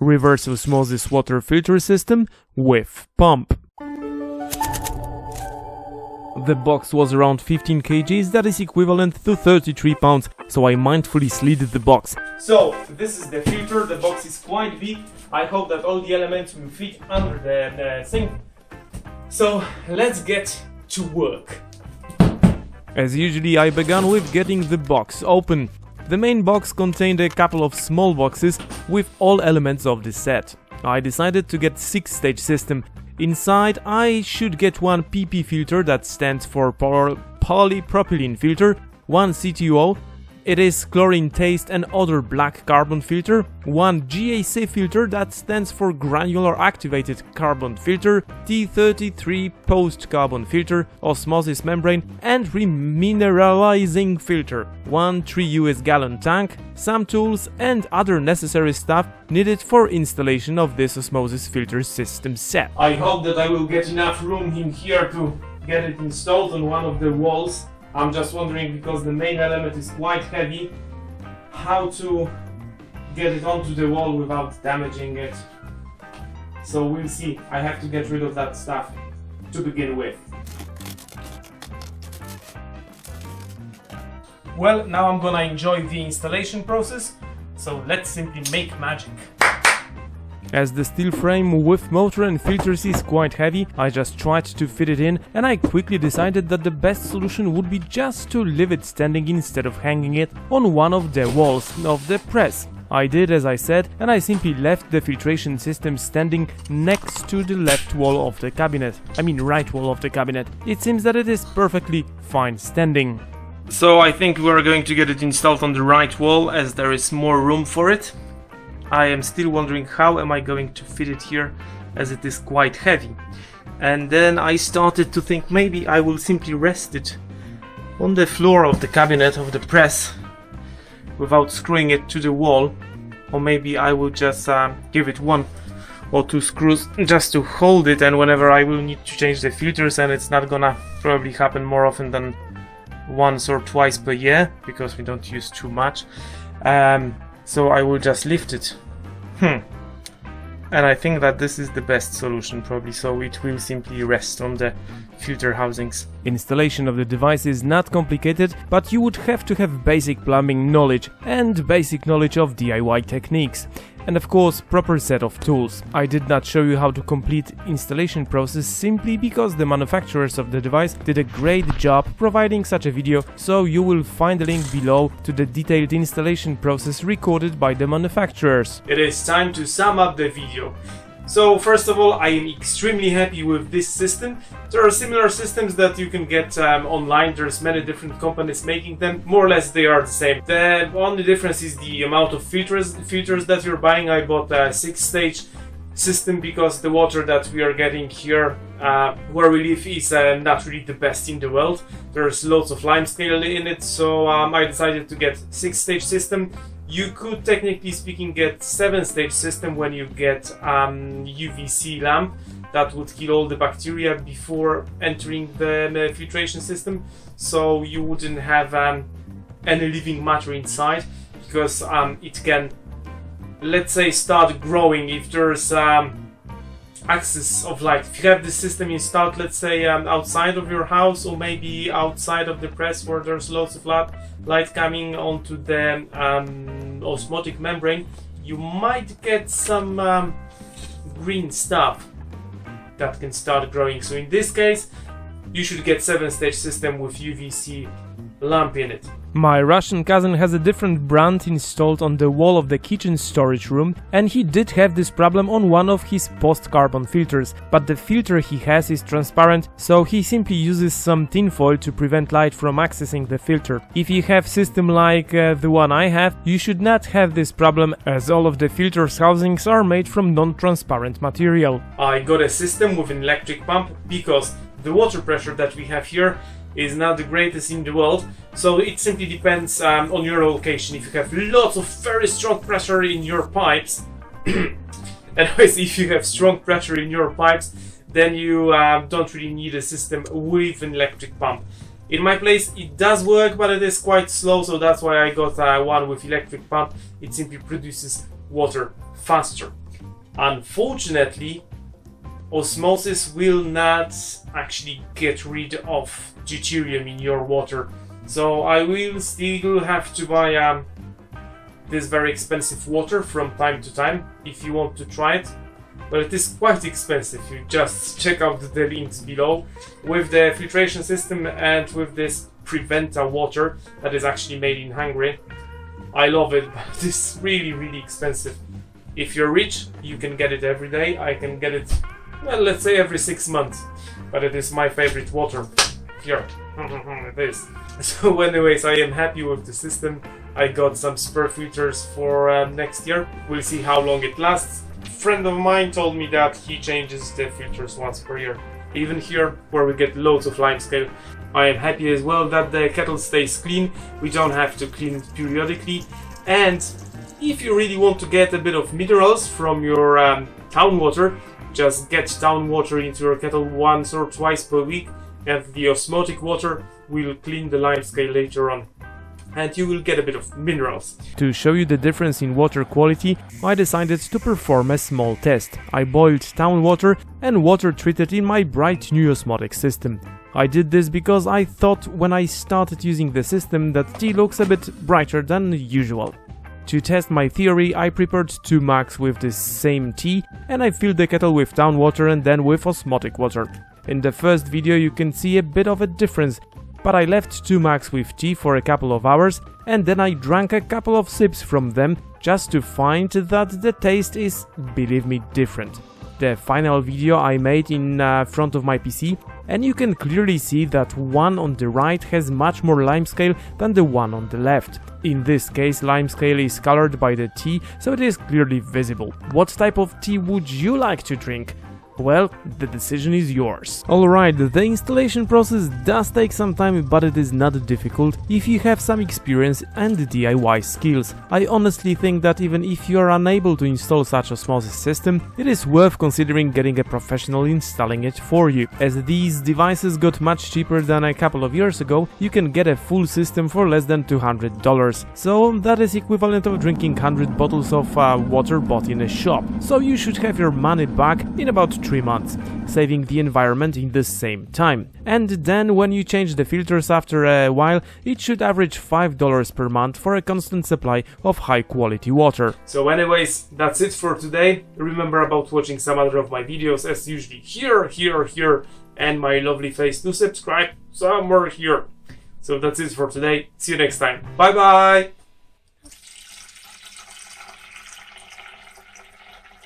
reverse osmosis water filter system with pump. The box was around 15 kgs, that is equivalent to 33 pounds, so I mindfully slid the box. So, this is the filter, the box is quite big. I hope that all the elements will fit under the sink. So, let's get to work. As usually, I began with getting the box open. The main box contained a couple of small boxes with all elements of the set. I decided to get 6-stage system. Inside, I should get one PP filter, that stands for polypropylene filter, one CTO, it is chlorine taste and odor black carbon filter, one GAC filter, that stands for granular activated carbon filter, T33 post carbon filter, osmosis membrane and remineralizing filter, one 3 US gallon tank, some tools and other necessary stuff needed for installation of this osmosis filter system set. I hope that I will get enough room in here to get it installed on one of the walls. I'm just wondering, because the main element is quite heavy, how to get it onto the wall without damaging it. So we'll see. I have to get rid of that stuff to begin with. Well, now I'm gonna enjoy the installation process, so let's simply make magic. As the steel frame with motor and filters is quite heavy, I just tried to fit it in, and I quickly decided that the best solution would be just to leave it standing instead of hanging it on one of the walls of the press. I did as I said, and I simply left the filtration system standing next to the left wall of the cabinet. I mean right wall of the cabinet. It seems that it is perfectly fine standing. So I think we're going to get it installed on the right wall, as there is more room for it. I am still wondering how am I going to fit it here, as it is quite heavy. And then I started to think maybe I will simply rest it on the floor of the cabinet of the press without screwing it to the wall, or maybe I will just give it 1 or 2 screws just to hold it, and whenever I will need to change the filters, and it's not gonna probably happen more often than once or twice per year because we don't use too much, so I will just lift it. And I think that this is the best solution probably, so it will simply rest on the filter housings. Installation of the device is not complicated, but you would have to have basic plumbing knowledge and basic knowledge of DIY techniques. And of course, proper set of tools. I did not show you how to complete installation process simply because the manufacturers of the device did a great job providing such a video, so you will find a link below to the detailed installation process recorded by the manufacturers. It is time to sum up the video. So first of all, I am extremely happy with this system. There are similar systems that you can get online. There's many different companies making them. More or less they are the same. The only difference is the amount of filters that you're buying. I bought a 6-stage system because the water that we are getting here where we live is not really the best in the world. There's lots of limescale in it, so I decided to get 6-stage system. You could, technically speaking, get 7-stage system when you get UVC lamp. That would kill all the bacteria before entering the filtration system, so you wouldn't have any living matter inside, because it can, let's say, start growing if there's access of light. If you have the system installed, let's say outside of your house, or maybe outside of the press where there's lots of light coming onto the osmotic membrane, you might get some green stuff that can start growing. So in this case, you should get 7-stage system with UVC lamp in it. My Russian cousin has a different brand installed on the wall of the kitchen storage room, and he did have this problem on one of his post-carbon filters, but the filter he has is transparent, so he simply uses some tinfoil to prevent light from accessing the filter. If you have system like the one I have, you should not have this problem, as all of the filter's housings are made from non-transparent material. I got a system with an electric pump because the water pressure that we have here is not the greatest in the world, so it simply depends on your location. If you have lots of very strong pressure in your pipes, anyways, if you have strong pressure in your pipes, then you don't really need a system with an electric pump. In my place it does work, but it is quite slow, so that's why I got one with electric pump. It simply produces water faster. Unfortunately, osmosis will not actually get rid of deuterium in your water. So I will still have to buy this very expensive water from time to time if you want to try it. But it is quite expensive. You just check out the links below with the filtration system and with this Preventa water that is actually made in Hungary. I love it, but it is really, really expensive. If you're rich, you can get it every day. I can get it, well, let's say every 6 months. But it is my favorite water. Here, it is. So anyways, I am happy with the system. I got some spare filters for next year. We'll see how long it lasts. A friend of mine told me that he changes the filters once per year. Even here, where we get loads of limescale, I am happy as well that the kettle stays clean. We don't have to clean it periodically. And if you really want to get a bit of minerals from your town water, just get town water into your kettle once or twice per week, and the osmotic water will clean the limescale later on, and you will get a bit of minerals. To show you the difference in water quality, I decided to perform a small test. I boiled town water and water treated in my bright new osmotic system. I did this because I thought when I started using the system that tea looks a bit brighter than usual. To test my theory, I prepared 2 mugs with this same tea and I filled the kettle with town water and then with osmotic water. In the first video you can see a bit of a difference, but I left 2 mugs with tea for a couple of hours and then I drank a couple of sips from them just to find that the taste is, believe me, different. The final video I made in front of my PC, and you can clearly see that one on the right has much more limescale than the one on the left. In this case, limescale is colored by the tea, so it is clearly visible. What type of tea would you like to drink? Well, the decision is yours. Alright, the installation process does take some time, but it is not difficult if you have some experience and DIY skills. I honestly think that even if you are unable to install such osmosis system, it is worth considering getting a professional installing it for you. As these devices got much cheaper than a couple of years ago, you can get a full system for less than $200. So that is equivalent of drinking 100 bottles of water bought in a shop. So you should have your money back in about 3 months, saving the environment in the same time. And then when you change the filters after a while, it should average $5 per month for a constant supply of high quality water. So anyways, that's it for today. Remember about watching some other of my videos as usually here, and my lovely face to subscribe somewhere here. So that's it for today. See you next time. Bye bye!